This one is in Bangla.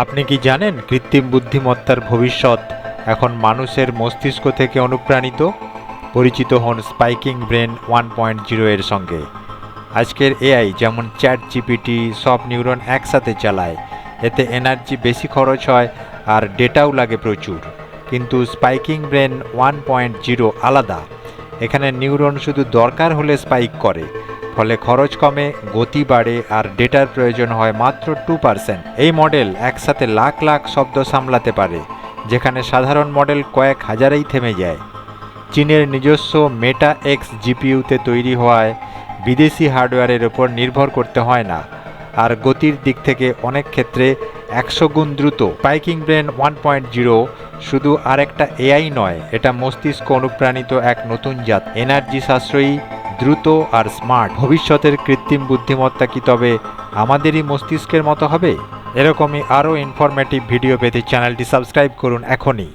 আপনি কি জানেন কৃত্রিম বুদ্ধিমত্তার ভবিষ্যৎ এখন মানুষের মস্তিষ্ক থেকে অনুপ্রাণিত? পরিচিত হন স্পাইকিং ব্রেন 1.0 এর সঙ্গে। আজকের এআই যেমন চ্যাট জিপিটি সব নিউরন একসাথে চালায়, এতে এনার্জি বেশি খরচ হয় আর ডেটাও লাগে প্রচুর। কিন্তু স্পাইকিং ব্রেন 1.0 আলাদা। এখানে নিউরন শুধু দরকার হলে স্পাইক করে, ফলে খরচ কমে, গতি বাড়ে আর ডেটার প্রয়োজন হয় মাত্র 2%। এই মডেল একসাথে লাখ লাখ শব্দ সামলাতে পারে, যেখানে সাধারণ মডেল কয়েক হাজারেই থেমে যায়। চীনের নিজস্ব মেটা এক্স জিপিইউতে তৈরি হওয়ায় বিদেশি হার্ডওয়্যারের ওপর নির্ভর করতে হয় না, আর গতির দিক থেকে অনেক ক্ষেত্রে 100 গুণ দ্রুত। স্পাইকিং ব্রেন 1.0 শুধু আরেকটা এআই নয়, এটা মস্তিষ্ক অনুপ্রাণিত এক নতুন জাত, এনার্জি সাশ্রয়ী, দ্রুত আর স্মার্ট। ভবিষ্যতের কৃত্রিম বুদ্ধিমত্তা কি তবে আমাদেরই মস্তিষ্কের মতো হবে? এরকমই আরও ইনফরমেটিভ ভিডিও পেতে চ্যানেলটি সাবস্ক্রাইব করুন এখনই।